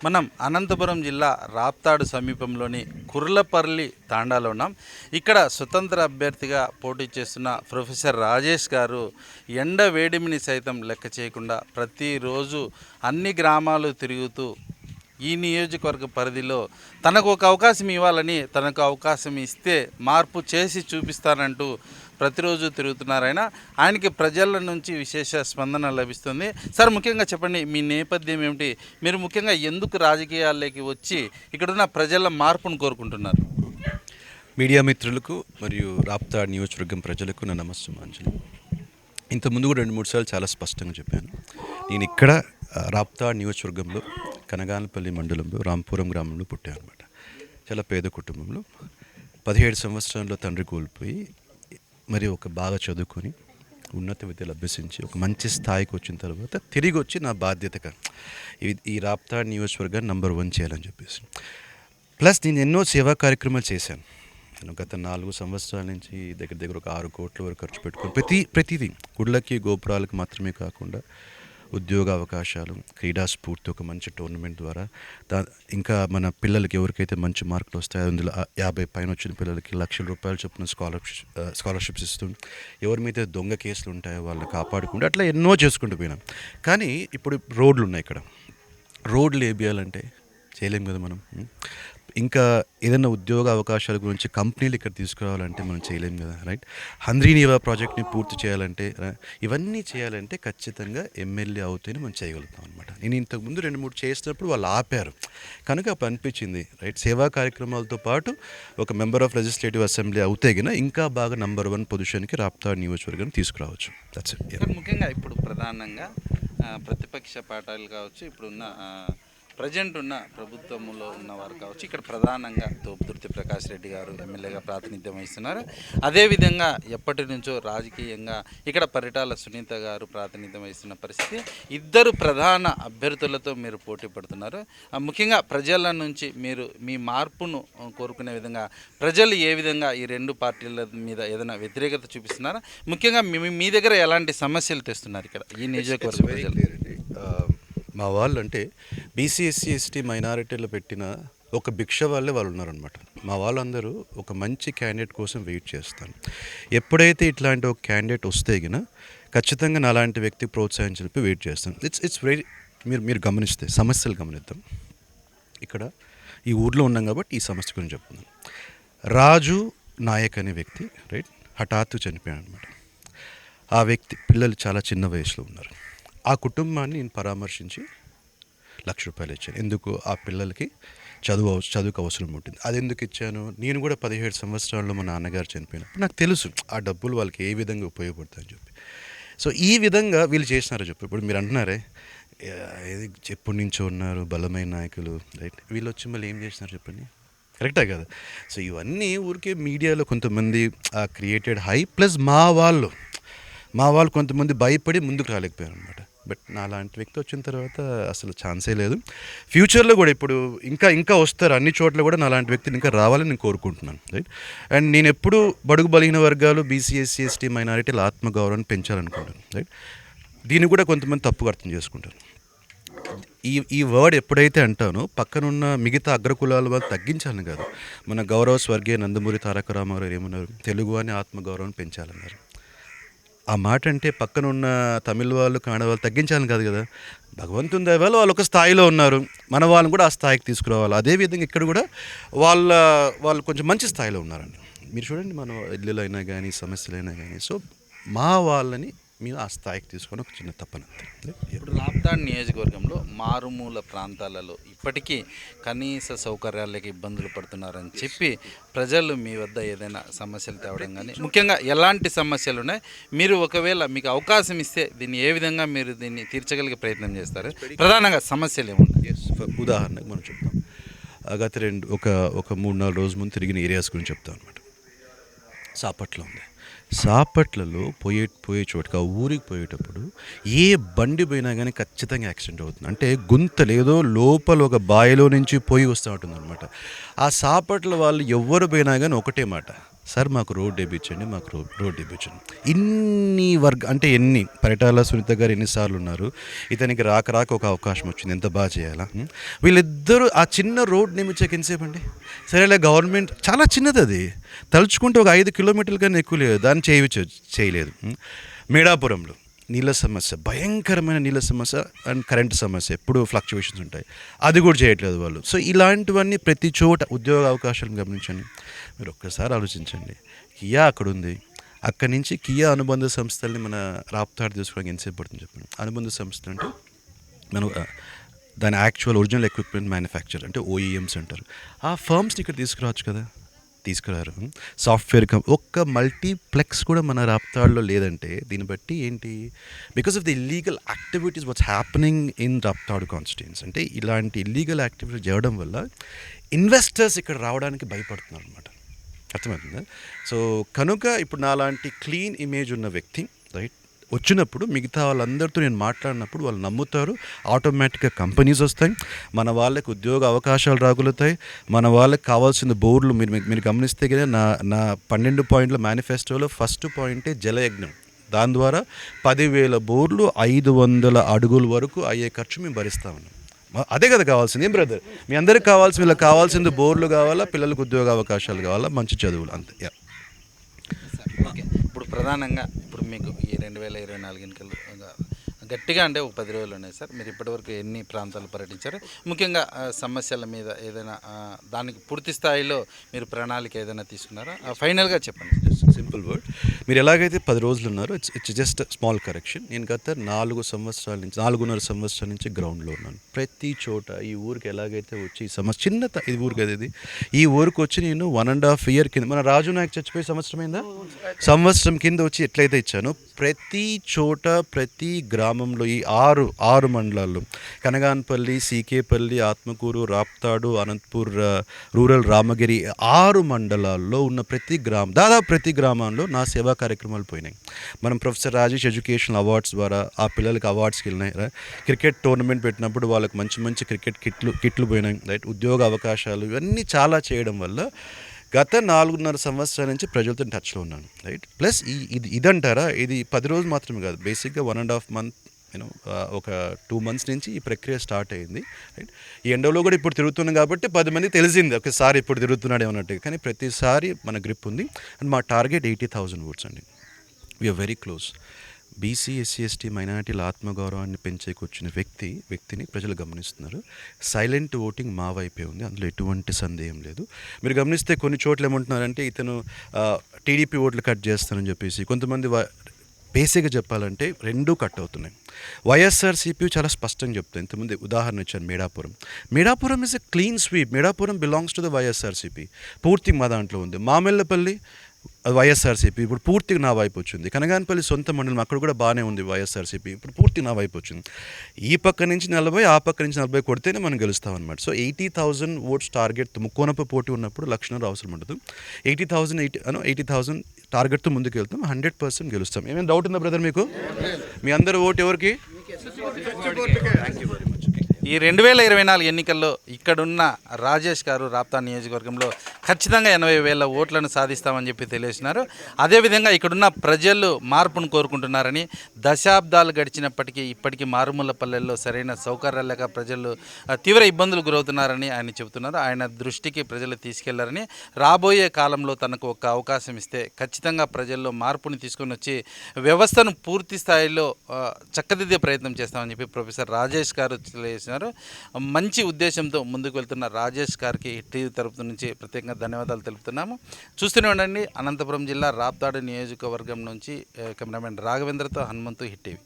మనం అనంతపురం జిల్లా రాప్తాడు సమీపంలోని కుర్లపల్లి తాండాలో ఉన్నాం. ఇక్కడ స్వతంత్ర అభ్యర్థిగా పోటీ చేస్తున్న ప్రొఫెసర్ రాజేష్ గారు ఎండ వేడిమిని సైతం లెక్క చేయకుండా ప్రతిరోజు అన్ని గ్రామాలు తిరుగుతూ ఈ నియోజకవర్గ పరిధిలో తనకు ఒక అవకాశం ఇవ్వాలని, తనకు అవకాశం ఇస్తే మార్పు చేసి చూపిస్తానంటూ ప్రతిరోజు తిరుగుతున్నారు. ఆయనకి ప్రజల నుంచి విశేష స్పందన లభిస్తుంది. సార్, ముఖ్యంగా చెప్పండి, మీ నేపథ్యం ఏమిటి? మీరు ముఖ్యంగా ఎందుకు రాజకీయాల్లోకి వచ్చి ఇక్కడున్న ప్రజల మార్పును కోరుకుంటున్నారు? మీడియా మిత్రులకు మరియు రాప్తాడ్ నియోజకవర్గం ప్రజలకు నా నమస్సుమాంజలి. ఇంతకుముందు కూడా 2-3 సార్లు చాలా స్పష్టంగా చెప్పాను. నేను ఇక్కడ రాప్తాడ్ నియోజకవర్గంలో కనగానపల్లి మండలంలో రాంపురం గ్రామంలో పుట్టాను అనమాట. చాలా పేద కుటుంబంలో 17 సంవత్సరాల్లో తండ్రి కోల్పోయి మరి ఒక బాగా చదువుకొని ఉన్నత విద్యలు అభ్యసించి ఒక మంచి స్థాయికి వచ్చిన తర్వాత తిరిగి వచ్చి నా బాధ్యతగా ఈ రాప్తాడ్ నియోజకవర్గాన్ని నంబర్ 1 చేయాలని చెప్పేసి, ప్లస్ నేను ఎన్నో సేవా కార్యక్రమాలు చేశాను. నేను గత 4 సంవత్సరాల నుంచి దగ్గర ఒక 6 కోట్ల వరకు ఖర్చు పెట్టుకొని ప్రతిదీ గుళ్ళకి గోపురాలకు మాత్రమే కాకుండా ఉద్యోగ అవకాశాలు, క్రీడా స్ఫూర్తి, ఒక మంచి టోర్నమెంట్ ద్వారా ఇంకా మన పిల్లలకి ఎవరికైతే మంచి మార్కులు వస్తాయో అందులో 50 పైన వచ్చిన పిల్లలకి ₹1,00,000 చొప్పున స్కాలర్షిప్స్ ఇస్తూ, ఎవరి మీద దొంగ కేసులు ఉంటాయో వాళ్ళని కాపాడుకుంటూ అట్లా ఎన్నో చేసుకుంటూ పోయినాం. కానీ ఇప్పుడు రోడ్లు ఉన్నాయి. ఇక్కడ రోడ్లు వేయాలంటే చేయలేం కదా మనం. ఇంకా ఏదైనా ఉద్యోగ అవకాశాల గురించి కంపెనీలు ఇక్కడ తీసుకురావాలంటే మనం చేయలేం కదా, రైట్? హంద్రీనీవా ప్రాజెక్ట్ని పూర్తి చేయాలంటే, ఇవన్నీ చేయాలంటే ఖచ్చితంగా ఎమ్మెల్యే అవుతేనే మనం చేయగలుగుతాం అనమాట. నేను ఇంతకుముందు 2-3 చేసినప్పుడు వాళ్ళు ఆపారు కనుక అప్పుడు అనిపించింది, రైట్, సేవా కార్యక్రమాలతో పాటు ఒక మెంబర్ ఆఫ్ లెజిస్లేటివ్ అసెంబ్లీ అవుతే గిన ఇంకా బాగా నంబర్ 1 పొజిషన్కి రాప్తాడ్ నియోజకవర్గం తీసుకురావచ్చు. That's it. ముఖ్యంగా ఇప్పుడు ప్రధానంగా ప్రతిపక్ష పార్టీలు కావచ్చు, ఇప్పుడున్న ప్రజెంట్ ఉన్న ప్రభుత్వంలో ఉన్నవారు కావచ్చు, ఇక్కడ ప్రధానంగా తోపుదుర్తి ప్రకాష్ రెడ్డి గారు ఎమ్మెల్యేగా ప్రాతినిధ్యం వహిస్తున్నారు. అదేవిధంగా ఎప్పటి నుంచో రాజకీయంగా ఇక్కడ పరిటాల సునీత గారు ప్రాతినిధ్యం వహిస్తున్న పరిస్థితి. ఇద్దరు ప్రధాన అభ్యర్థులతో మీరు పోటీ పడుతున్నారు. ముఖ్యంగా ప్రజల నుంచి మీరు మీ మార్పును కోరుకునే విధంగా ప్రజలు ఏ విధంగా ఈ 2 పార్టీల మీద ఏదైనా వ్యతిరేకత చూపిస్తున్నారా? ముఖ్యంగా మీ దగ్గర ఎలాంటి సమస్యలు తెస్తున్నారు ఇక్కడ ఈ నియోజకవర్గ ప్రజలు? మా వాళ్ళు అంటే బీసీ, ఎస్సీ, ఎస్టీ మైనారిటీలో పెట్టిన ఒక భిక్ష వాళ్ళే వాళ్ళు ఉన్నారనమాట. మా వాళ్ళందరూ ఒక మంచి క్యాండిడేట్ కోసం వెయిట్ చేస్తాను. ఎప్పుడైతే ఇట్లాంటి ఒక క్యాండిడేట్ వస్తే గిన ఖచ్చితంగా నా లాంటి వ్యక్తి ప్రోత్సహించి చెప్పి వెయిట్ చేస్తాను. ఇట్స్ వెరీ మీరు గమనిస్తే సమస్యలు గమనిద్దాం. ఇక్కడ ఈ ఊర్లో ఉన్నాం కాబట్టి ఈ సమస్య గురించి చెప్తున్నాను. రాజు నాయక్ అనే వ్యక్తి, రైట్, హఠాత్తు చనిపోయాడు అనమాట. ఆ వ్యక్తి పిల్లలు చాలా చిన్న వయసులో ఉన్నారు. ఆ కుటుంబాన్ని నేను పరామర్శించి ₹1,00,000 ఇచ్చాను. ఎందుకు? ఆ పిల్లలకి చదువుకు అవసరం ఉంటుంది. అది ఎందుకు ఇచ్చాను? నేను కూడా 17 సంవత్సరాల్లో మా నాన్నగారు చనిపోయినప్పుడు నాకు తెలుసు ఆ డబ్బులు వాళ్ళకి ఏ విధంగా ఉపయోగపడతాయని చెప్పి. సో ఈ విధంగా వీళ్ళు చేసినారో చెప్పి. ఇప్పుడు మీరు అంటున్నారే ఏది ఎప్పటి నుంచో ఉన్నారు బలమైన నాయకులు, రైట్, వీళ్ళు వచ్చి మళ్ళీ ఏం చేసినారు చెప్పండి, కరెక్టా కదా? సో ఇవన్నీ ఊరికే మీడియాలో కొంతమంది క్రియేటెడ్ హై, ప్లస్ మా వాళ్ళు కొంతమంది భయపడి ముందుకు రాలేకపోయారు అనమాట. బట్ నా లాంటి వ్యక్తి వచ్చిన తర్వాత అసలు ఛాన్సే లేదు. ఫ్యూచర్లో కూడా ఇప్పుడు ఇంకా వస్తారు అన్ని చోట్ల కూడా నా లాంటి వ్యక్తిని ఇంకా రావాలని నేను కోరుకుంటున్నాను, రైట్. అండ్ నేను ఎప్పుడు బడుగు బలహీన వర్గాలు, బీసీ, ఎస్సీ, ఎస్టీ మైనారిటీల ఆత్మగౌరవాన్ని పెంచాలనుకుంటాను, రైట్. దీన్ని కూడా కొంతమంది తప్పుగా అర్థం చేసుకుంటారు. ఈ వర్డ్ ఎప్పుడైతే అంటానో పక్కనున్న మిగతా అగ్రకులాల వాళ్ళు తగ్గించాలని కాదు. మన గౌరవ స్వర్గీయ నందమూరి తారక రామారావు ఏమన్నారు? తెలుగు అని ఆత్మగౌరవాన్ని పెంచాలన్నారు. ఆ మాట అంటే పక్కన ఉన్న తమిళ వాళ్ళు, కన్నడ వాళ్ళు తగ్గించాలని కాదు కదా. భగవంతుని దయ వల్ల వాళ్ళు ఒక స్థాయిలో ఉన్నారు, మన వాళ్ళని కూడా ఆ స్థాయికి తీసుకురావాలి. అదేవిధంగా ఇక్కడ కూడా వాళ్ళు కొంచెం మంచి స్థాయిలో ఉన్నారండి. మీరు చూడండి, మన ఇల్లులు అయినా కానీ సమస్యలైనా కానీ, సో మా వాళ్ళని మీరు ఆ స్థాయికి తీసుకొని ఒక చిన్న తప్పన. ఇప్పుడు రాప్తాడ్ నియోజకవర్గంలో మారుమూల ప్రాంతాలలో ఇప్పటికీ కనీస సౌకర్యాలకి ఇబ్బందులు పడుతున్నారని చెప్పి ప్రజలు మీ వద్ద ఏదైనా సమస్యలు తేవడం కానీ, ముఖ్యంగా ఎలాంటి సమస్యలు ఉన్నాయి, మీరు ఒకవేళ మీకు అవకాశం ఇస్తే దీన్ని ఏ విధంగా మీరు దీన్ని తీర్చగలిగే ప్రయత్నం చేస్తారు? ప్రధానంగా సమస్యలు ఏముంటాయి? ఉదాహరణకు మనం చెప్తాం. గత ఒక 3-4 రోజుల ముందు తిరిగిన ఏరియాస్ గురించి చెప్తాం అనమాట. సాపట్లో ఉంది. సాపట్లలో పోయే చోటుకి, ఆ ఊరికి పోయేటప్పుడు ఏ బండి పోయినా కానీ ఖచ్చితంగా యాక్సిడెంట్ అవుతుంది. అంటే గుంత లేదో లోపల ఒక బావిలో నుంచి పోయి వస్తూ ఉంటుంది అనమాట. ఆ సాపట్ల వాళ్ళు ఎవ్వరు పోయినా కానీ ఒకటే మాట, సార్ మాకు రోడ్ వేయించండి, మాకు రోడ్ వేయించండి. ఇన్ని అంటే ఎన్ని పరిటాల సునీత గారు ఎన్నిసార్లు ఉన్నారు, ఇతనికి రాక ఒక అవకాశం వచ్చింది, ఎంత బాగా చేయాలా. వీళ్ళిద్దరూ ఆ చిన్న రోడ్ నియమించాక ఎంతసేపు అండి. సరేలే గవర్నమెంట్ చాలా చిన్నది, అది తలుచుకుంటే ఒక 5 కిలోమీటర్ల కన్నా ఎక్కువ లేదు, దాన్ని చేయలేదు. మేడాపురంలో నీళ్ళ సమస్య, భయంకరమైన నీళ్ళ సమస్య అండ్ కరెంటు సమస్య, ఎప్పుడు ఫ్లక్చువేషన్స్ ఉంటాయి, అది కూడా చేయట్లేదు వాళ్ళు. సో ఇలాంటివన్నీ ప్రతి చోట ఉద్యోగ అవకాశాలను గమనించండి. మీరు ఒక్కసారి ఆలోచించండి, కియా అక్కడ ఉంది, అక్కడి నుంచి కియా అనుబంధ సంస్థల్ని మన రాప్తాడు తీసుకోవడానికి ఎంతసేపు పడుతుంది చెప్పండి. అనుబంధ సంస్థలు అంటే మనం దాని యాక్చువల్ ఒరిజినల్ ఎక్విప్మెంట్ మ్యానుఫ్యాక్చర్ అంటే ఓఈఎమ్స్ అంటారు. ఆ ఫర్మ్స్ని ఇక్కడ తీసుకురావచ్చు కదా, తీసుకురారు. సాఫ్ట్వేర్ ఒక్క మల్టీప్లెక్స్ కూడా మన రాప్తాడులో లేదంటే దీన్ని బట్టి ఏంటి, because of the illegal activities what's happening in Raptadu constituency. అంటే ఇలాంటి ఇల్లీగల్ యాక్టివిటీస్ చేయడం వల్ల ఇన్వెస్టర్స్ ఇక్కడ రావడానికి భయపడుతున్నారు అనమాట. అర్థమవుతుందా? సో కనుక ఇప్పుడు నాలాంటి క్లీన్ ఇమేజ్ ఉన్న వ్యక్తి రైట్ వచ్చినప్పుడు మిగతా వాళ్ళందరితో నేను మాట్లాడినప్పుడు వాళ్ళు నమ్ముతారు, ఆటోమేటిక్గా కంపెనీస్ వస్తాయి, మన వాళ్ళకి ఉద్యోగ అవకాశాలు రాగలుగుతాయి, మన వాళ్ళకి కావాల్సిన బోర్లు మీరు గమనిస్తే కదా నా 12 పాయింట్ల మేనిఫెస్టోలో ఫస్ట్ పాయింటే జలయజ్ఞం. దాని ద్వారా 10,000 బోర్లు 500 అడుగుల వరకు అయ్యే ఖర్చు మేము భరిస్తామన్నాం. అదే కదా కావాల్సింది. ఏం బ్రదర్, మీ అందరికి కావాల్సింది, వీళ్ళకి కావాల్సింది బోర్లు కావాలా, పిల్లలకు ఉద్యోగ అవకాశాలు కావాలా, మంచి చదువులు, అంతే. ఓకే. ఇప్పుడు ప్రధానంగా ఇప్పుడు మీకు ఈ 2024 ఎన్నికలు గట్టిగా అంటే ఒక 10 రోజులు ఉన్నాయి సార్. మీరు ఇప్పటివరకు ఎన్ని ప్రాంతాలు పర్యటించారు, ముఖ్యంగా సమస్యల మీద ఏదైనా దానికి పూర్తి స్థాయిలో మీరు ప్రణాళిక ఏదైనా తీసుకున్నారా, ఫైనల్గా చెప్పండి. సింపుల్ వర్డ్, మీరు ఎలాగైతే 10 రోజులు ఉన్నారో ఇట్స్ జస్ట్ స్మాల్ కరెక్షన్. నేను గత 4 సంవత్సరాల నుంచి 4.5 సంవత్సరాల నుంచి గ్రౌండ్లో ఉన్నాను. ప్రతి చోట ఈ ఊరికి ఎలాగైతే వచ్చి ఈ సమస్య చిన్న ఇది ఊరు కదా ఇది, ఈ ఊరికి వచ్చి నేను 1.5 year కింద మన రాజు నాయక్ చచ్చిపోయి సంవత్సరం కింద వచ్చి ఎట్లయితే ఇచ్చానో ప్రతి చోట ప్రతి గ్రామంలో ఈ 6 మండలాల్లో కనగాన్పల్లి, సీకేపల్లి, ఆత్మకూరు, రాప్తాడు, అనంతపూర్ రూరల్, రామగిరి 6 మండలాల్లో ఉన్న దాదాపు ప్రతి గ్రామంలో నా సేవా కార్యక్రమాలు పోయినాయి. మనం ప్రొఫెసర్ రాజేష్ ఎడ్యుకేషనల్ అవార్డ్స్ ద్వారా ఆ పిల్లలకి అవార్డ్స్కి వెళ్ళినాయి. క్రికెట్ టోర్నమెంట్ పెట్టినప్పుడు వాళ్ళకి మంచి క్రికెట్ కిట్లు పోయినాయి. రైట్, ఉద్యోగ అవకాశాలు, ఇవన్నీ చాలా చేయడం వల్ల గత 4.5 సంవత్సరాల నుంచి ప్రజలతో టచ్లో ఉన్నాను. రైట్, ప్లస్ ఇదంటారా, ఇది 10 రోజులు మాత్రమే కాదు, బేసిక్గా 1.5 month ఒక 2 months నుంచి ఈ ప్రక్రియ స్టార్ట్ అయింది. రైట్, ఈ ఎండలో కూడా ఇప్పుడు తిరుగుతున్నాం కాబట్టి 10 మంది తెలిసింది ఒకసారి ఇప్పుడు తిరుగుతున్నాడు ఏమన్నట్టు, కానీ ప్రతిసారి మన గ్రిప్ ఉంది. అండ్ మా టార్గెట్ 80,000 votes అండి. We are very close. BC, SC, ST మైనారిటీల ఆత్మగౌరవాన్ని పెంచేకొచ్చిన వ్యక్తిని ప్రజలు గమనిస్తున్నారు. సైలెంట్ ఓటింగ్ మా వైపే ఉంది, అందులో ఎటువంటి సందేహం లేదు. మీరు గమనిస్తే కొన్ని చోట్ల ఏమంటున్నారంటే ఇతను టీడీపీ ఓట్లు కట్ చేస్తానని చెప్పేసి, కొంతమంది బేసిక్గా చెప్పాలంటే రెండూ కట్ అవుతున్నాయి. వైఎస్ఆర్సీపీ చాలా స్పష్టంగా చెప్తాయి. ఇంతకుముందు ఉదాహరణ ఇచ్చాను Medapuram is a clean sweep. Medapuram belongs to the YSRCP, పూర్తిగా మా దాంట్లో ఉంది. మామిళ్ళపల్లి వైఎస్ఆర్సీపీ ఇప్పుడు పూర్తిగా నా వైపు వచ్చింది. కనగానపల్లి సొంత మండలం, అక్కడ కూడా బాగానే ఉంది వైఎస్ఆర్సీపీ, ఇప్పుడు పూర్తిగా నా వైపు వచ్చింది. ఈ పక్క నుంచి 40, ఆ పక్క నుంచి 40 కొడితేనే మనం గెలుస్తామన్నమాట. సో 80,000 votes టార్గెట్, ముక్కోనపు పోటీ ఉన్నప్పుడు లక్షణాలు అవసరం ఉండదు. 80,000 టార్గెట్తో ముందుకు వెళ్తాం, 100% గెలుస్తాం. ఏమైనా డౌట్ ఉందా బ్రదర్ మీకు? మీ అందరూ ఓటు ఎవరికి? ఈ 2024 ఎన్నికల్లో ఇక్కడున్న రాజేష్ గారు రాప్తాడు నియోజకవర్గంలో ఖచ్చితంగా 80,000 ఓట్లను సాధిస్తామని చెప్పి తెలియజేసినారు. అదేవిధంగా ఇక్కడున్న ప్రజలు మార్పును కోరుకుంటున్నారని, దశాబ్దాలు గడిచినప్పటికీ ఇప్పటికీ మారుమూల పల్లెల్లో సరైన సౌకర్యాలు లేక ప్రజలు తీవ్ర ఇబ్బందులు గురవుతున్నారని ఆయన చెబుతున్నారు. ఆయన దృష్టికి ప్రజలు తీసుకెళ్లారని, రాబోయే కాలంలో తనకు ఒక అవకాశం ఇస్తే ఖచ్చితంగా ప్రజల్లో మార్పుని తీసుకొని వచ్చి వ్యవస్థను పూర్తి స్థాయిలో చక్కదిద్దే ప్రయత్నం చేస్తామని చెప్పి ప్రొఫెసర్ రాజేష్ గారు తెలియజేసినారు. మంచి ఉద్దేశంతో ముందుకు వెళ్తున్న రాజేష్ గారికి టీవీ తరపు నుంచి ప్రత్యేకంగా ధన్యవాదాలు తెలుపుతున్నాము. చూస్తూనే ఉండండి. అనంతపురం జిల్లా రాప్తాడు నియోజకవర్గం నుంచి కెమెరామెన్ రాఘవేంద్రతో హనుమంతు, హిట్ టీవీ.